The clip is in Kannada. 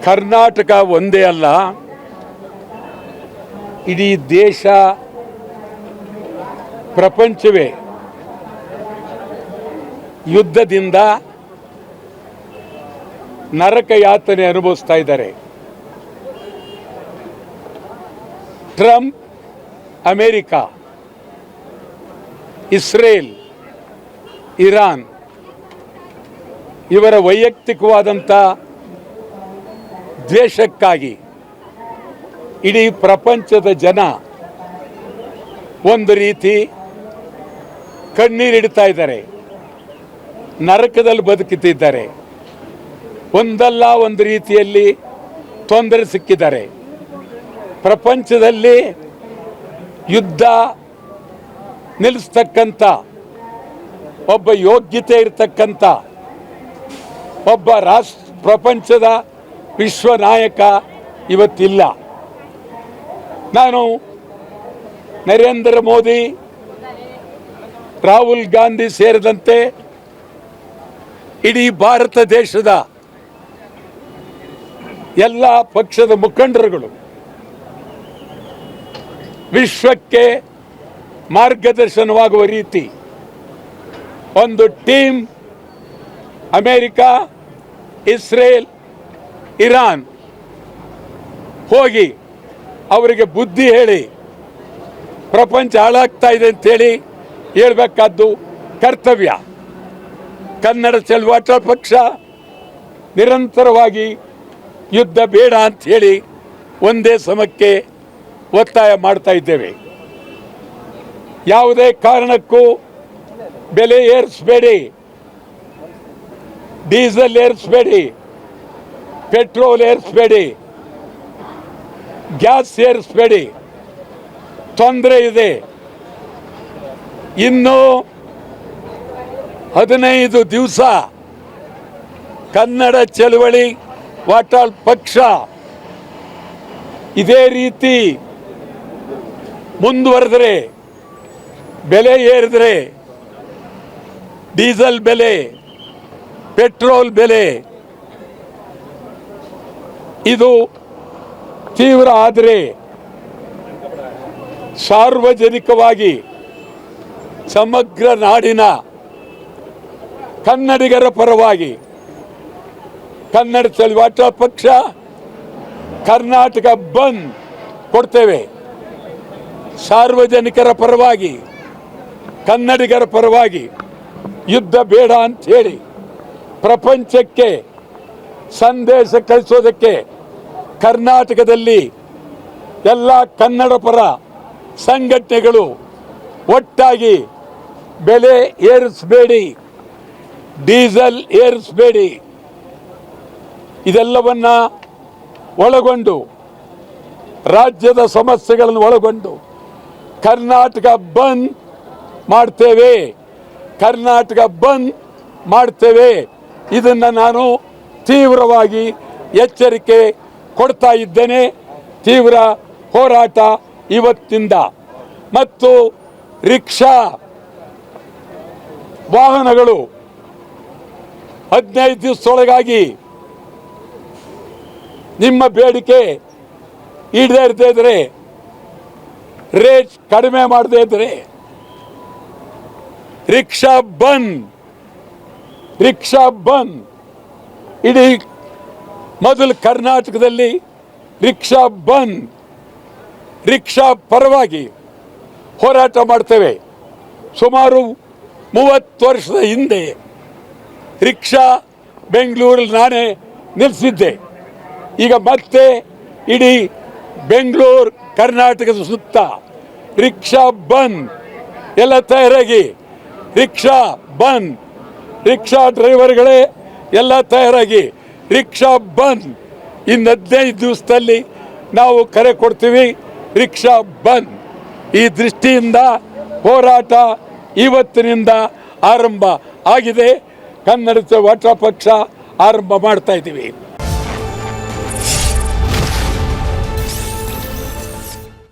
ಕರ್ನಾಟಕ ಒಂದೇ ಅಲ್ಲ, ಇಡೀ ದೇಶ ಪ್ರಪಂಚವೇ ಯುದ್ಧದಿಂದ ನರಕ ಯಾತನೆ ಅನುಭವಿಸ್ತಾ ಇದ್ದಾರೆ. ಟ್ರಂಪ್, ಅಮೇರಿಕ, ಇಸ್ರೇಲ್, ಇರಾನ್ ಇವರ ವೈಯಕ್ತಿಕವಾದಂಥ ದ್ವೇಷಕ್ಕಾಗಿ ಇಡೀ ಪ್ರಪಂಚದ ಜನ ಒಂದು ರೀತಿ ಕಣ್ಣೀರಿಡ್ತಾ ಇದ್ದಾರೆ, ನರಕದಲ್ಲಿ ಬದುಕುತ್ತಿದ್ದಾರೆ, ಒಂದಲ್ಲ ಒಂದು ರೀತಿಯಲ್ಲಿ ತೊಂದರೆ ಸಿಕ್ಕಿದ್ದಾರೆ. ಪ್ರಪಂಚದಲ್ಲಿ ಯುದ್ಧ ನಿಲ್ಲಿಸ್ತಕ್ಕಂಥ ಒಬ್ಬ ಯೋಗ್ಯತೆ ಇರತಕ್ಕಂಥ ಒಬ್ಬ ಪ್ರಪಂಚದ ವಿಶ್ವ ನಾಯಕ ಇವತ್ತಿಲ್ಲ. ನಾನು ನರೇಂದ್ರ ಮೋದಿ, ರಾಹುಲ್ ಗಾಂಧಿ ಸೇರಿದಂತೆ ಇಡೀ ಭಾರತ ದೇಶದ ಎಲ್ಲ ಪಕ್ಷದ ಮುಖಂಡರುಗಳು ವಿಶ್ವಕ್ಕೆ ಮಾರ್ಗದರ್ಶನವಾಗುವ ರೀತಿ ಒಂದು ಟೀಮ್ ಅಮೇರಿಕ, ಇಸ್ರೇಲ್, ಇರಾನ್ ಹೋಗಿ ಅವರಿಗೆ ಬುದ್ಧಿ ಹೇಳಿ ಪ್ರಪಂಚ ಹಾಳಾಗ್ತಾ ಇದೆ ಅಂತೇಳಿ ಹೇಳಬೇಕಾದ್ದು ಕರ್ತವ್ಯ. ಕನ್ನಡ ಚಳವಳ ಪಕ್ಷ ನಿರಂತರವಾಗಿ ಯುದ್ಧ ಬೇಡ ಅಂಥೇಳಿ ಒಂದೇ ಸಮಕ್ಕೆ ಒತ್ತಾಯ ಮಾಡ್ತಾ ಇದ್ದೇವೆ. ಯಾವುದೇ ಕಾರಣಕ್ಕೂ ಬೆಲೆ ಏರಿಸಬೇಡಿ, ಡೀಸೆಲ್ ಏರಿಸಬೇಡಿ, ಪೆಟ್ರೋಲ್ ಏರಿಸಬೇಡಿ, ಗ್ಯಾಸ್ ಏರಿಸಬೇಡಿ, ತೊಂದರೆ ಇದೆ. ಇನ್ನು 15 ದಿವಸ ಕನ್ನಡ ಚಳವಳಿ ವಾಟಾಳ್ ಪಕ್ಷ ಇದೇ ರೀತಿ ಮುಂದುವರೆದರೆ, ಬೆಲೆ ಏರಿದ್ರೆ, ಡೀಸೆಲ್ ಬೆಲೆ, ಪೆಟ್ರೋಲ್ ಬೆಲೆ ಇದು ತೀವ್ರ ಆದರೆ ಸಾರ್ವಜನಿಕವಾಗಿ ಸಮಗ್ರ ನಾಡಿನ ಕನ್ನಡಿಗರ ಪರವಾಗಿ ಕನ್ನಡ ಚಳವಳ ಪಕ್ಷ ಕರ್ನಾಟಕ ಬಂದ್ ಕೊಡ್ತೇವೆ. ಸಾರ್ವಜನಿಕರ ಪರವಾಗಿ, ಕನ್ನಡಿಗರ ಪರವಾಗಿ ಯುದ್ಧ ಬೇಡ ಅಂತ ಹೇಳಿ ಪ್ರಪಂಚಕ್ಕೆ ಸಂದೇಶ ಕಳಿಸೋದಕ್ಕೆ ಕರ್ನಾಟಕದಲ್ಲಿ ಎಲ್ಲ ಕನ್ನಡ ಪರ ಸಂಘಟನೆಗಳು ಒಟ್ಟಾಗಿ ಬೆಲೆ ಏರಿಸಬೇಡಿ, ಡೀಸೆಲ್ ಏರಿಸಬೇಡಿ, ಇದೆಲ್ಲವನ್ನ ಒಳಗೊಂಡು ರಾಜ್ಯದ ಸಮಸ್ಯೆಗಳನ್ನು ಒಳಗೊಂಡು ಕರ್ನಾಟಕ ಬಂದ್ ಮಾಡ್ತೇವೆ, ಕರ್ನಾಟಕ ಬಂದ್ ಮಾಡ್ತೇವೆ. ಇದನ್ನು ನಾನು ತೀವ್ರವಾಗಿ ಎಚ್ಚರಿಕೆ ಕೊಡ್ತಾ ಇದ್ದೇನೆ. ತೀವ್ರ ಹೋರಾಟ ಇವತ್ತಿಂದ. ಮತ್ತು ರಿಕ್ಷಾ ವಾಹನಗಳು 15 ದಿವಸದೊಳಗಾಗಿ ನಿಮ್ಮ ಬೇಡಿಕೆ ಈಡೇರದೇ ಇದ್ರೆ, ರೇಟ್ ಕಡಿಮೆ ಮಾಡದೇ ಇದ್ರೆ ರಿಕ್ಷಾ ಬಂದ್. ಇಡೀ ಮೊದಲು ಕರ್ನಾಟಕದಲ್ಲಿ ರಿಕ್ಷಾ ಬಂದ್, ರಿಕ್ಷಾ ಪರವಾಗಿ ಹೋರಾಟ ಮಾಡ್ತೇವೆ. ಸುಮಾರು 30 ವರ್ಷದ ಹಿಂದೆ ರಿಕ್ಷಾ ಬೆಂಗಳೂರಲ್ಲಿ ನಾನೇ ನಿಲ್ಲಿಸಿದ್ದೆ. ಈಗ ಮತ್ತೆ ಇಡೀ ಬೆಂಗಳೂರು ಕರ್ನಾಟಕದ ಸುತ್ತ ರಿಕ್ಷಾ ಬಂದ್. ಎಲ್ಲ ತಯಾರಾಗಿ ರಿಕ್ಷಾ ಬಂದ್, ರಿಕ್ಷಾ ಡ್ರೈವರ್ಗಳೇ ಎಲ್ಲ ತಯಾರಾಗಿ ರಿಕ್ಷಾ ಬಂದ್. ಇನ್ನು 15 ದಿವಸದಲ್ಲಿ ನಾವು ಕರೆ ಕೊಡ್ತೀವಿ, ರಿಕ್ಷಾ ಬಂದ್. ಈ ದೃಷ್ಟಿಯಿಂದ ಹೋರಾಟ ಇವತ್ತಿನಿಂದ ಆರಂಭ ಆಗಿದೆ. ಕನ್ನಡ ಚಳವಳ ಪಕ್ಷ ಆರಂಭ ಮಾಡ್ತಾ ಇದ್ದೀವಿ.